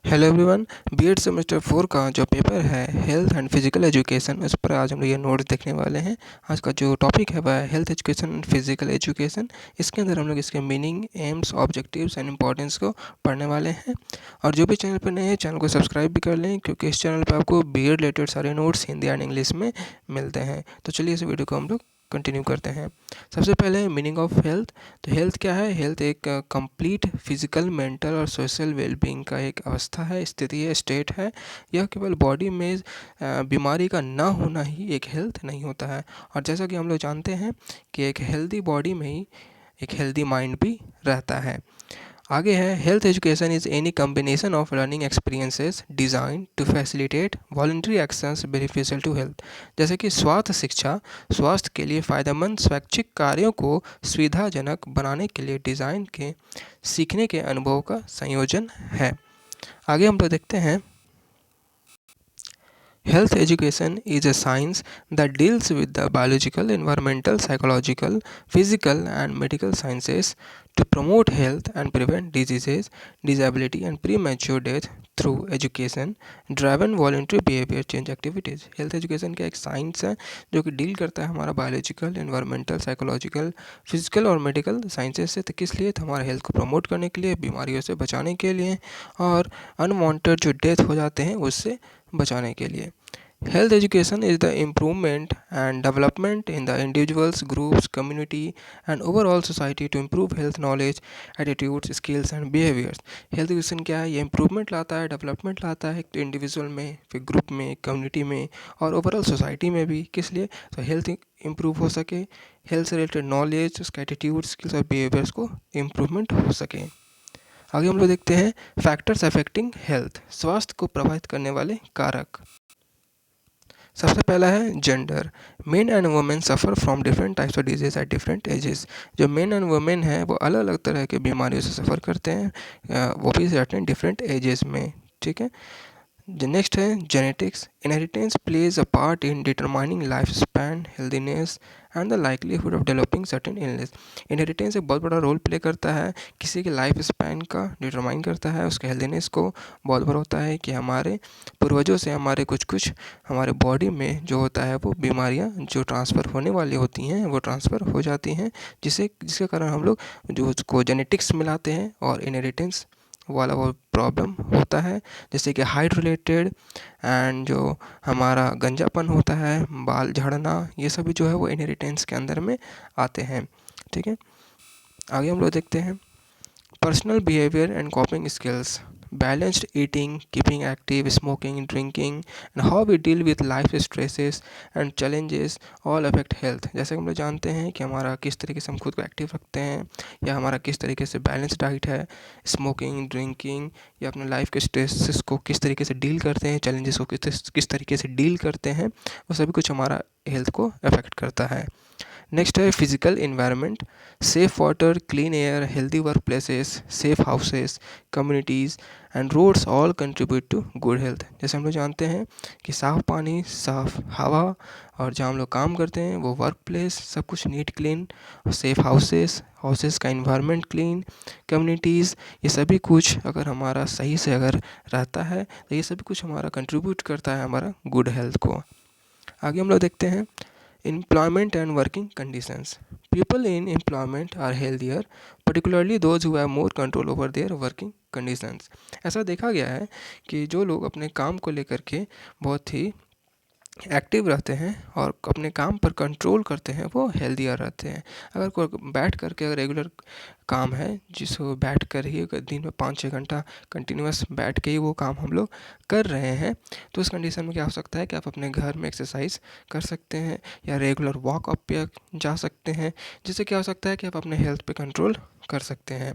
Hello everyone. BEd semester 4 का जो paper है हेल्थ एंड फिजिकल एजुकेशन, उस पर आज हम लोग ये नोट्स देखने वाले हैं। आज का जो टॉपिक है वह है health education and physical education. इसके अंदर हम लोग इसके meaning, AIIMS, objectives and importance को पढ़ने वाले हैं। और जो भी चैनल पर नए हैं चैनल को सब्सक्राइब भी कर लें, क्योंकि इस चैनल पर आपको बीएड रिलेटेड सारे नोट्स हिंदी एंड इंग्लिश में मिलते हैं। तो चलिए इस वीडियो को हम लोग कंटिन्यू करते हैं। सबसे पहले मीनिंग ऑफ हेल्थ। तो हेल्थ क्या है? हेल्थ एक कंप्लीट फिजिकल, मेंटल और सोशल वेलबींग का एक अवस्था है, स्थिति है, स्टेट है। यह केवल बॉडी में बीमारी का ना होना ही एक हेल्थ नहीं होता है। और जैसा कि हम लोग जानते हैं कि एक हेल्दी बॉडी में ही एक हेल्दी माइंड भी रहता है। आगे है health education is any combination of learning experiences design to facilitate voluntary actions beneficial to health. जैसे कि स्वास्थ्य शिक्षा स्वास्थ्य के लिए फ़ायदेमंद स्वैच्छिक कार्यों को सुविधाजनक बनाने के लिए डिज़ाइन के सीखने के अनुभव का संयोजन है। आगे हम लोग देखते हैं Health education is a science that deals with the biological, environmental, psychological, physical, and medical sciences to promote health and prevent diseases, disability, and premature death through education driven voluntary behavior change activities. Health education का एक science है जो कि deal करता है हमारा biological, environmental, psychological, physical और medical sciences से। तो किस लिए? तो हमारे हेल्थ को प्रमोट करने के लिए, बीमारियों से बचाने के लिए और अनवांटेड जो डेथ हो जाते हैं उससे बचाने के लिए। Health education is the improvement and development in the individuals, groups, community and overall society to improve health knowledge, attitudes, skills and behaviours. Health education क्या है? ये इम्प्रूवमेंट लाता है, डेवलपमेंट लाता है एक इंडिविजुअल में, फिर ग्रुप में, कम्युनिटी में और ओवरऑल सोसाइटी में भी। किस लिए? तो हेल्थ इम्प्रूव हो सके, हेल्थ से रिलेटेड नॉलेज, उसका एटीट्यूड, स्किल्स और बिहेवियर्स को इम्प्रूवमेंट हो सके। आगे हम लोग देखते हैं फैक्टर्स अफेक्टिंग हेल्थ, स्वास्थ्य को प्रभावित करने वाले कारक। सबसे पहला है gender. Main and women suffer from different types of disease at different ages. जो मेन एंड वुमेन है वो अलग अलग तरह के बीमारियों से सफ़र करते हैं, वो भी डिफरेंट एजेस में। ठीक है। The next है genetics. Inheritance plays a part in determining lifespan, healthiness and the likelihood of developing certain illness. Inheritance एक बहुत बड़ा रोल प्ले करता है किसी के लाइफ स्पैन का, डिटरमाइन करता है उसके हेल्दीनेस को। बहुत बार होता है कि हमारे पूर्वजों से हमारे कुछ हमारे बॉडी में जो होता है वो बीमारियां जो ट्रांसफ़र होने वाली होती हैं वो ट्रांसफ़र हो जाती हैं, जिसके कारण हम लोग जो उसको जेनेटिक्स मिलाते हैं और इनहेरिटेंस वाला वो प्रॉब्लम होता है। जैसे कि हाइट रिलेटेड एंड जो हमारा गंजापन होता है, बाल झड़ना, ये सभी जो है वो इनहेरिटेंस के अंदर में आते हैं। ठीक है। आगे हम लोग देखते हैं personal behaviour and coping skills, balanced eating, keeping active, smoking, drinking and how we deal with life stresses and challenges all affect health. जैसे कि हम लोग जानते हैं कि हमारा किस तरीके से हम खुद को एक्टिव रखते हैं, या हमारा किस तरीके से बैलेंस डाइट है, स्मोकिंग, ड्रिंकिंग, या अपने लाइफ के स्ट्रेसेस को किस तरीके से डील करते हैं, चैलेंजेस को किस तरीके से डील करते हैं, वो सभी कुछ हमारा हेल्थ को अफेक्ट करता है। नेक्स्ट है physical environment, safe water, clean air, healthy work places, safe houses, communities and roads all contribute to good health. जैसे हम लोग जानते हैं कि साफ़ पानी, साफ़ हवा और जहाँ हम लोग काम करते हैं वो वर्क प्लेस, सब कुछ नीट क्लीन, सेफ हाउसेस का इन्वायरमेंट क्लीन, कम्युनिटीज़, ये सभी कुछ अगर हमारा सही से अगर रहता है तो ये सभी कुछ हमारा कंट्रीब्यूट करता है हमारा गुड हेल्थ को। आगे हम लोग देखते हैं employment and working conditions. People in employment are healthier, particularly those who have more control over their working conditions. ऐसा देखा गया है कि जो लोग अपने काम को लेकर के बहुत ही एक्टिव रहते हैं और अपने काम पर कंट्रोल करते हैं वो हेल्दियर रहते हैं। अगर कोई बैठ कर के अगर रेगुलर काम है जिसको बैठ कर ही अगर दिन में 5-6 घंटा कंटिन्यूस बैठ के ही वो काम हम लोग कर रहे हैं, तो उस कंडीशन में क्या हो सकता है कि आप अपने घर में एक्सरसाइज कर सकते हैं या रेगुलर वॉकअप पे जा सकते हैं, जिससे क्या हो सकता है कि आप अपने हेल्थ पे कंट्रोल कर सकते हैं।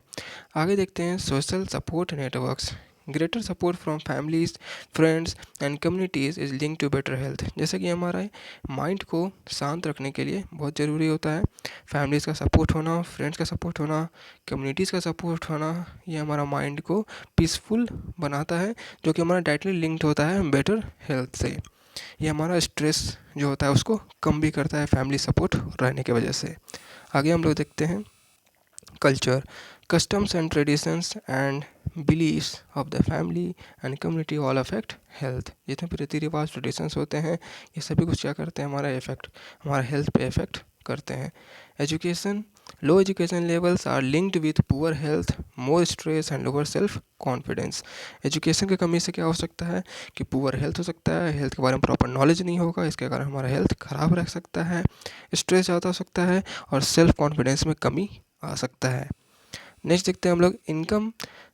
आगे देखते हैं social support networks. Greater support from families, friends and communities is link to better health. जैसे कि हमारा माइंड को शांत रखने के लिए बहुत ज़रूरी होता है फैमिलीज़ का सपोर्ट होना, फ्रेंड्स का सपोर्ट होना, कम्युनिटीज़ का सपोर्ट होना। ये हमारा माइंड को पीसफुल बनाता है, जो कि हमारा डायरेक्टली लिंक्ड होता है बेटर हेल्थ से। ये हमारा स्ट्रेस जो होता है उसको कम भी करता है फैमिली सपोर्ट रहने की वजह से। आगे हम लोग देखते हैं culture. Customs and traditions and beliefs of the family and community all affect health. जितने भी रीति रिवाज ट्रेडिशंस होते हैं ये सभी कुछ क्या करते हैं, हमारा हेल्थ पे इफेक्ट करते हैं. Education, low education levels are linked with poor health, more stress and lower self confidence. Education की कमी से क्या हो सकता है कि पुअर हेल्थ हो सकता है, हेल्थ के बारे में प्रॉपर नॉलेज नहीं होगा, इसके कारण हमारा हेल्थ ख़राब रह सकता है, स्ट्रेस ज़्यादा हो सकता है और सेल्फ कॉन्फिडेंस में कमी आ सकता है. नेक्स्ट देखते हैं हम लोग income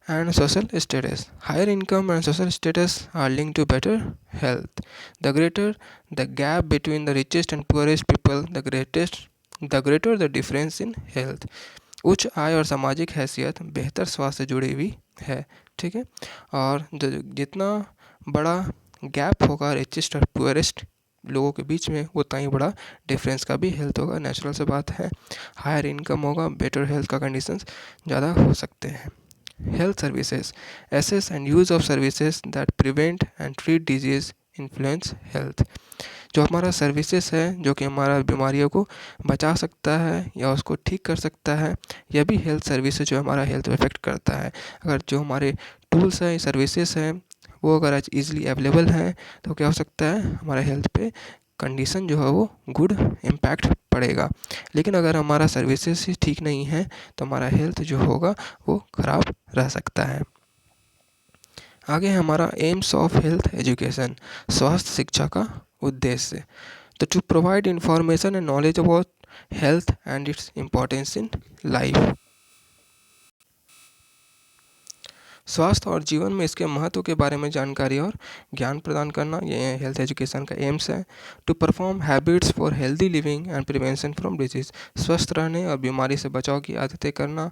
and social status. Higher income and social status are link to better health. The greater the gap between the richest and poorest people, the greater the difference in health. उच्च आय और सामाजिक हैसियत बेहतर स्वास्थ्य से जुड़ी हुई है. ठीक है, और जितना बड़ा गैप होगा रिचेस्ट और पुअरेस्ट लोगों के बीच में उतना ही बड़ा डिफरेंस का भी हेल्थ होगा. नेचुरल से बात है. हायर इनकम होगा, बेटर हेल्थ का कंडीशंस ज़्यादा हो सकते हैं. Health services, access and use of services that prevent and treat disease influence health. जो हमारा सर्विसेज है जो कि हमारा बीमारियों को बचा सकता है या उसको ठीक कर सकता है, यह भी हेल्थ सर्विसेज जो हमारा हेल्थ इफेक्ट करता है. अगर जो हमारे टूल्स हैं, सर्विसेज हैं, वो अगर ईज़िली अवेलेबल हैं तो क्या हो सकता है हमारा हेल्थ पे कंडीशन जो है वो गुड इम्पैक्ट पड़ेगा. लेकिन अगर हमारा सर्विसेज ही ठीक नहीं है तो हमारा हेल्थ जो होगा वो ख़राब रह सकता है. आगे है हमारा एम्स ऑफ हेल्थ एजुकेशन, स्वास्थ्य शिक्षा का उद्देश्य. तो to provide information and knowledge about health and its importance in life. स्वास्थ्य और जीवन में इसके महत्व के बारे में जानकारी और ज्ञान प्रदान करना, ये हेल्थ एजुकेशन का एम्स है. To perform habits for healthy living and prevention from disease. स्वस्थ रहने और बीमारी से बचाव की आदतें करना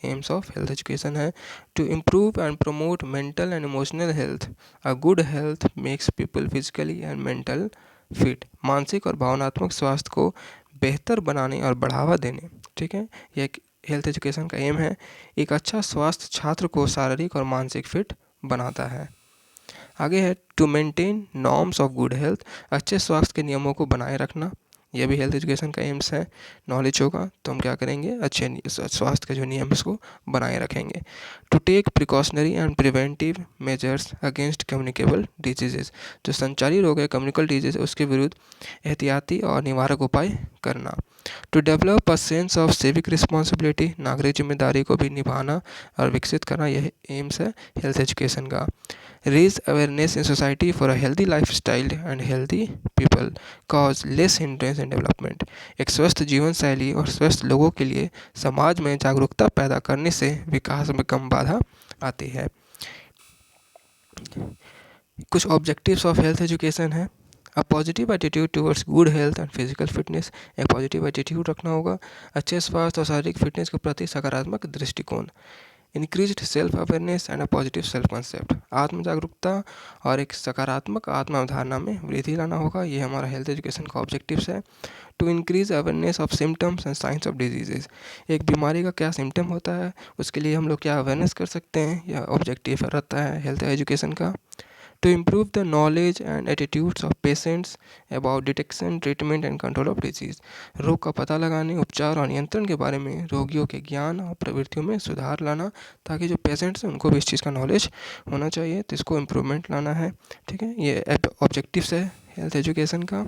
एम्स ऑफ हेल्थ एजुकेशन है. To improve and promote mental and emotional health. A good health makes people physically and mental fit. मानसिक और भावनात्मक स्वास्थ्य को बेहतर बनाने और बढ़ावा देने. ठीक है, यह हेल्थ एजुकेशन का एम है. एक अच्छा स्वास्थ्य छात्र को शारीरिक और मानसिक फिट बनाता है. आगे है to maintain norms of good health. अच्छे स्वास्थ्य के नियमों को बनाए रखना, यह भी हेल्थ एजुकेशन का एम्स है. नॉलेज होगा तो हम क्या करेंगे, अच्छे स्वास्थ्य के जो नियम उसको बनाए रखेंगे. To take precautionary and preventive measures against communicable diseases. जो संचारी रोग है, कम्युनिकल डिजीज, उसके विरुद्ध एहतियाती और निवारक उपाय करना. To develop a sense of civic responsibility. नागरिक जिम्मेदारी को भी निभाना और विकसित करना, यह एम्स है हेल्थ एजुकेशन का. Raise awareness in society for a healthy life style and healthy people cause less hindrance in development. एक स्वस्थ जीवन शैली और स्वस्थ लोगों के लिए समाज में जागरूकता पैदा करने से विकास में कम बाधा आती है. कुछ ऑब्जेक्टिव्स ऑफ हेल्थ एजुकेशन है. A positive attitude towards good health and physical fitness. एक पॉजिटिव एटीट्यूड रखना होगा. अच्छे स्वास्थ्य और शारीरिक फिटनेस के प्रति सकारात्मक दृष्टिकोण. Increased self awareness and a positive self concept. आत्म जागरूकता और एक सकारात्मक आत्म अवधारणा में वृद्धि लाना होगा. ये हमारा हेल्थ एजुकेशन का ऑब्जेक्टिव्स है. To increase awareness of symptoms and signs of diseases. एक बीमारी का क्या सिम्टम होता है, उसके लिए हम लोग क्या अवेयरनेस कर सकते हैं, यह ऑब्जेक्टिव रहता है हेल्थ एजुकेशन का. To improve the knowledge and attitudes of patients about detection, treatment and control of disease. रोग का पता लगाने, उपचार और नियंत्रण के बारे में रोगियों के ज्ञान और प्रवृत्तियों में सुधार लाना, ताकि जो पेशेंट्स हैं उनको भी इस चीज़ का नॉलेज होना चाहिए, तो इसको इम्प्रूवमेंट लाना है. ठीक है, ये ऑब्जेक्टिव्स है हेल्थ एजुकेशन का.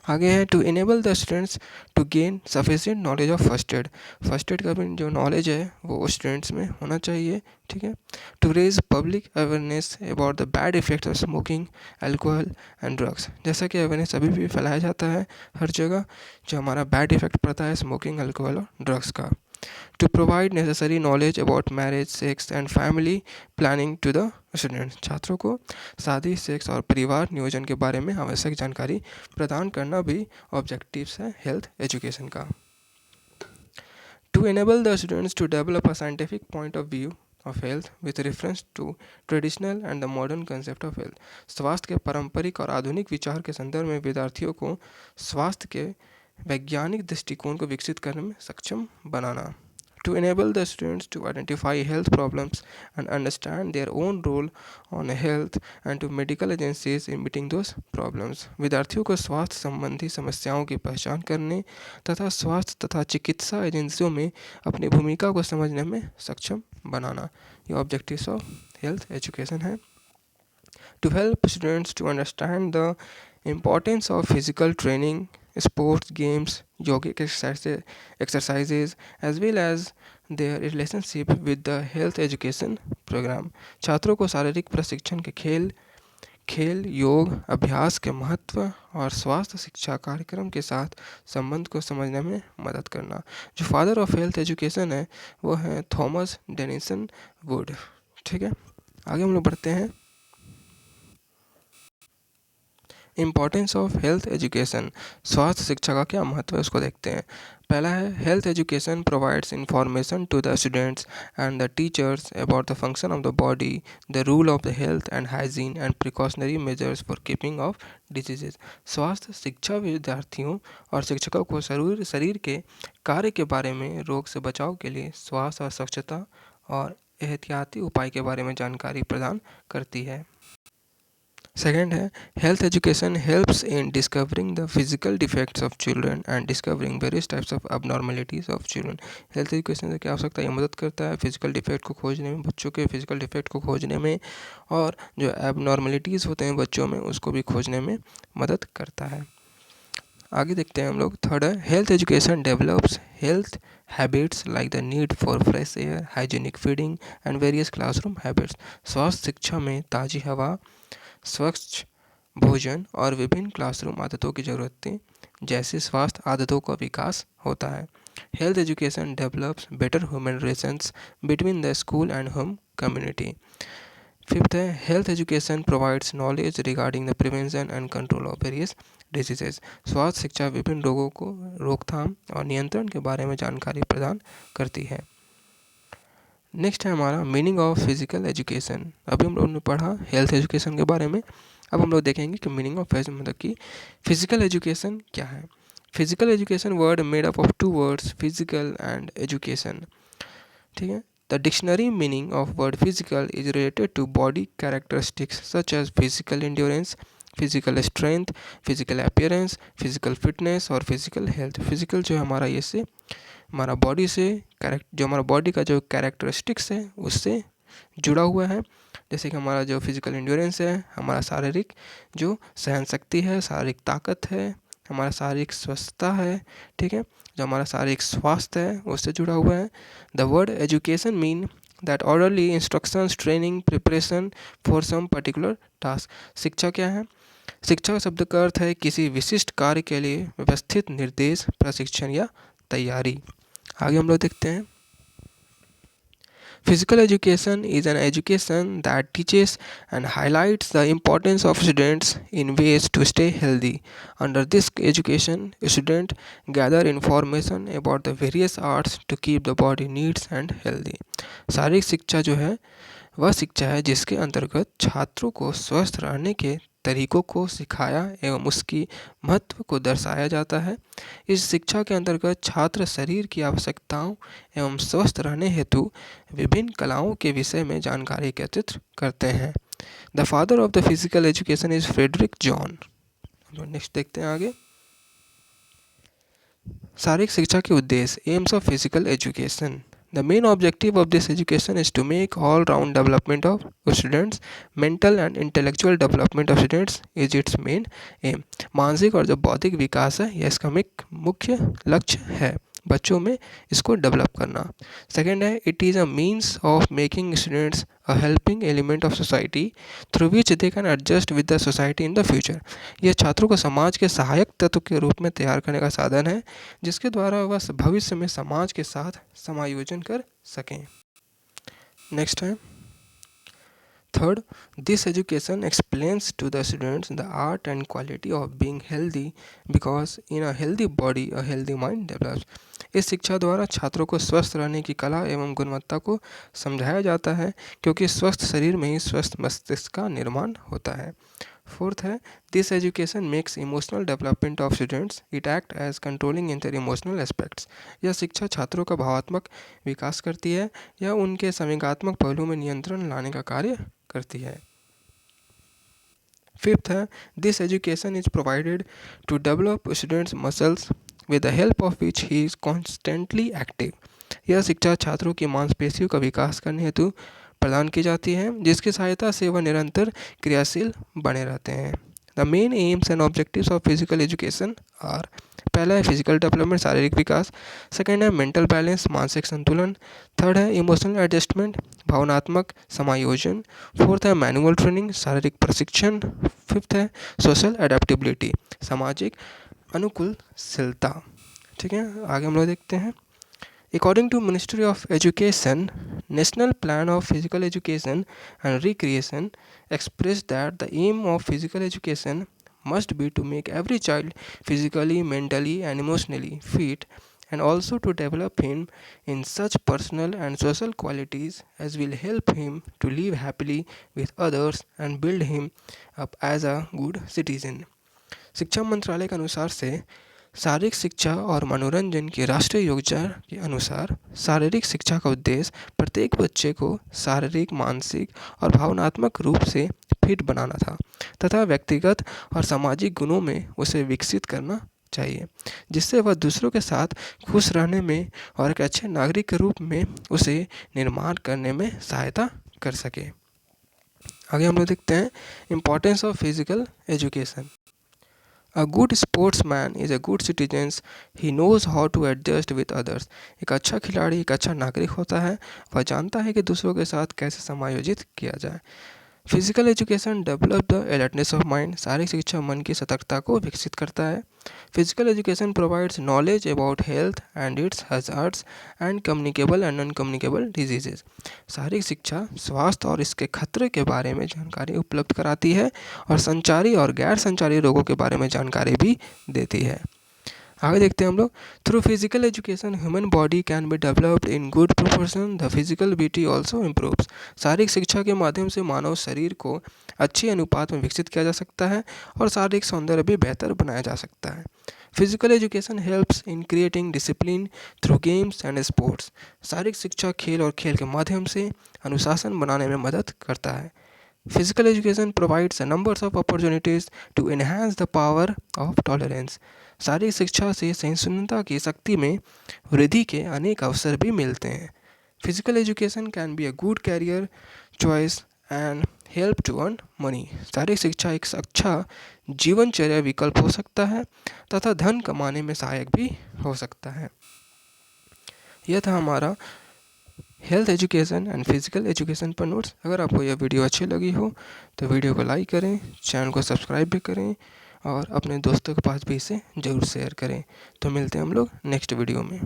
आगे है to enable the students to gain sufficient knowledge of first aid. First aid का भी जो नॉलेज है वो स्टूडेंट्स में होना चाहिए. ठीक है, to raise public awareness about the bad effects of smoking, alcohol and drugs. जैसा कि अवेयरनेस अभी भी फैलाया जाता है हर जगह, जो हमारा बैड इफेक्ट पड़ता है स्मोकिंग, अल्कोहल और ड्रग्स का. To provide necessary knowledge about marriage, sex and family planning to the students. छात्रों को शादी, सेक्स और परिवार नियोजन के बारे में आवश्यक जानकारी प्रदान करना भी ऑब्जेक्टिव्स है हेल्थ एजुकेशन का. To enable the students to develop a scientific point of view of health with reference to traditional and the modern concept of health. स्वास्थ्य के पारंपरिक और आधुनिक विचार के संदर्भ में विद्यार्थियों को स्वास्थ्य के वैज्ञानिक दृष्टिकोण को विकसित करने में सक्षम बनाना. to enable the students to identify health problems and understand their own role on health and to medical agencies in meeting those problems. विद्यार्थियों को स्वास्थ्य संबंधी समस्याओं की पहचान करने तथा स्वास्थ्य तथा चिकित्सा एजेंसियों में अपनी भूमिका को समझने में सक्षम बनाना, ये ऑब्जेक्टिव्स ऑफ हेल्थ एजुकेशन है. To help students to understand the importance of physical training, sports, games, yogic exercises, as well as their relationship with the health education program. छात्रों को शारीरिक प्रशिक्षण के खेल, योग, अभ्यास के महत्व और स्वास्थ्य शिक्षा कार्यक्रम के साथ संबंध को समझने में मदद करना. जो फादर ऑफ हेल्थ एजुकेशन है वो है थॉमस डेनिसन वुड. ठीक है, आगे हम लोग बढ़ते हैं. इम्पॉर्टेंस ऑफ हेल्थ एजुकेशन, स्वास्थ्य शिक्षा का क्या महत्व है उसको देखते हैं. पहला है health education provides information to the students and the teachers about the function of the body, the rule of the health and hygiene and precautionary measures for keeping of diseases. स्वास्थ्य शिक्षा विद्यार्थियों और शिक्षकों को शरीर के कार्य के बारे में, रोग से बचाव के लिए स्वास्थ्य और स्वच्छता और एहतियाती उपाय के बारे में जानकारी प्रदान करती है. सेकेंड है health education helps in discovering the physical defects of children and discovering various types of abnormalities of children. Health education से क्या हो सकता है, ये मदद करता है फिजिकल डिफेक्ट को खोजने में, बच्चों के फिजिकल डिफेक्ट को खोजने में, और जो एबनॉर्मलिटीज़ होते हैं बच्चों में उसको भी खोजने में मदद करता है. आगे देखते हैं हम लोग. थर्ड है health education develops health habits like the need for fresh air, hygienic feeding and various classroom habits. स्वास्थ्य शिक्षा में ताज़ी हवा, स्वच्छ भोजन और विभिन्न क्लासरूम आदतों की ज़रूरतें जैसी स्वास्थ्य आदतों का विकास होता है. Health education develops better human relations between the school and home community. Fifth है health education provides knowledge regarding the prevention and control of various diseases. स्वास्थ्य शिक्षा विभिन्न रोगों को रोकथाम और नियंत्रण के बारे में जानकारी प्रदान करती है. नेक्स्ट है हमारा मीनिंग ऑफ फिजिकल एजुकेशन. अभी हम लोगों ने पढ़ा हेल्थ एजुकेशन के बारे में, अब हम लोग देखेंगे कि मीनिंग ऑफ मतलब कि फिजिकल एजुकेशन क्या है. Physical education word made up of two words physical and education. ठीक है, the dictionary meaning of word physical is related to body characteristics such as physical endurance, physical strength, physical appearance, physical fitness और physical health. Physical जो है हमारा ये से हमारा body से जो हमारा बॉडी का जो कैरेक्टरिस्टिक्स है उससे जुड़ा हुआ है. जैसे कि हमारा जो फिजिकल एंड्योरेंस है हमारा शारीरिक जो सहन शक्ति है, शारीरिक ताकत है, हमारा शारीरिक स्वस्थता है. ठीक है, जो हमारा शारीरिक स्वास्थ्य है उससे जुड़ा हुआ है. The word education mean that orderly instructions, training, preparation for some particular task. शिक्षा क्या है, शिक्षा शब्द का अर्थ है किसी विशिष्ट कार्य के लिए व्यवस्थित निर्देश, प्रशिक्षण या तैयारी. आगे हम लोग देखते हैं. Physical education is an education that teaches and highlights the importance of students in ways to stay healthy. Under this education, students gather information about the various arts to keep the body neat and healthy. शारीरिक शिक्षा जो है वह शिक्षा है जिसके अंतर्गत छात्रों को स्वस्थ रहने के तरीकों को सिखाया एवं उसकी महत्व को दर्शाया जाता है. इस शिक्षा के अंतर्गत छात्र शरीर की आवश्यकताओं एवं स्वस्थ रहने हेतु विभिन्न कलाओं के विषय में जानकारी एकत्रित करते हैं. The father of the physical education is Frederick John. Next देखते हैं आगे. शारीरिक शिक्षा के उद्देश्य, aims of physical education. The main objective of this education is to make all-round development of students. Mental and intellectual development of students is its main aim. मानसिक और जो बौद्धिक विकास है यह इसका मुख्य लक्ष्य है, बच्चों में इसको डेवलप करना. सेकेंड है it is a means of making students a helping element of society through which they can adjust with the society in the future. यह छात्रों को समाज के सहायक तत्व के रूप में तैयार करने का साधन है जिसके द्वारा वह भविष्य में समाज के साथ समायोजन कर सकें. नेक्स्ट है third, this education explains to the students the art and quality of being healthy because in a healthy body a healthy mind develops. इस शिक्षा द्वारा छात्रों को स्वस्थ रहने की कला एवं गुणवत्ता को समझाया जाता है क्योंकि स्वस्थ शरीर में ही स्वस्थ मस्तिष्क का निर्माण होता है. फोर्थ है this education makes emotional development of students, it act as controlling in their emotional aspects. यह शिक्षा छात्रों का भावात्मक विकास करती है या उनके संवेगात्मक पहलू में नियंत्रण लाने का कार्य करती है। फिफ्थ है this education is provided to develop students muscles with the help of which he is constantly active. यह शिक्षा छात्रों की मांसपेशियों का विकास करने हेतु प्रदान की जाती है जिसकी सहायता से वह निरंतर क्रियाशील बने रहते हैं। The main aims and objectives of physical education are, पहला है फिजिकल डेवलपमेंट शारीरिक विकास, सेकेंड है मेंटल बैलेंस मानसिक संतुलन, थर्ड है इमोशनल एडजस्टमेंट भावनात्मक समायोजन, फोर्थ है मैनुअल ट्रेनिंग शारीरिक प्रशिक्षण, फिफ्थ है सोशल एडेप्टेबिलिटी सामाजिक अनुकूलशीलता। ठीक है, आगे हम लोग देखते हैं। According to Ministry of Education, National Plan of Physical Education and Recreation expressed that the aim of physical education must be to make every child physically, mentally and emotionally fit and also to develop him in such personal and social qualities as will help him to live happily with others and build him up as a good citizen। शिक्षा मंत्रालय के अनुसार से शारीरिक शिक्षा और मनोरंजन की राष्ट्रीय योजना के अनुसार शारीरिक शिक्षा का उद्देश्य प्रत्येक बच्चे को शारीरिक मानसिक और भावनात्मक रूप से फिट बनाना था तथा व्यक्तिगत और सामाजिक गुणों में उसे विकसित करना चाहिए जिससे वह दूसरों के साथ खुश रहने में और एक अच्छे नागरिक के रूप में उसे निर्माण करने में सहायता कर सके। आगे हम लोग देखते हैं importance of physical education. A good sportsman is a good citizen. He knows how to adjust with others. एक अच्छा खिलाड़ी एक अच्छा नागरिक होता है, वह जानता है कि दूसरों के साथ कैसे समायोजित किया जाए। Physical education develop the alertness of mind, शारीरिक शिक्षा मन की सतर्कता को विकसित करता है। Physical education provides knowledge about health and it's hazards and communicable and non communicable diseases, शारीरिक शिक्षा स्वास्थ्य और इसके खतरे के बारे में जानकारी उपलब्ध कराती है और संचारी और गैर संचारी रोगों के बारे में जानकारी भी देती है। आगे देखते हैं हम लोग। Through physical education human body can be developed in good proportion, the physical beauty also improves. शारीरिक शिक्षा के माध्यम से मानव शरीर को अच्छी अनुपात में विकसित किया जा सकता है और शारीरिक सौंदर्य भी बेहतर बनाया जा सकता है। Physical education helps in creating discipline through games and sports, शारीरिक शिक्षा खेल और खेल के माध्यम से अनुशासन बनाने में मदद करता है। Physical education provides a number of opportunities to enhance the power of tolerance. शारीरिक शिक्षा से सहिष्णुता की शक्ति में वृद्धि के अनेक अवसर भी मिलते हैं। Physical education can be a good career choice and help to earn money. शारीरिक शिक्षा एक अच्छा जीवनचर्या विकल्प हो सकता है तथा धन कमाने में सहायक भी हो सकता है। यह था हमारा health education and physical education पर नोट्स। अगर आपको यह वीडियो अच्छी लगी हो तो वीडियो को लाइक करें, चैनल को सब्सक्राइब भी करें और अपने दोस्तों के पास भी इसे ज़रूर शेयर करें। तो मिलते हैं हम लोग नेक्स्ट वीडियो में।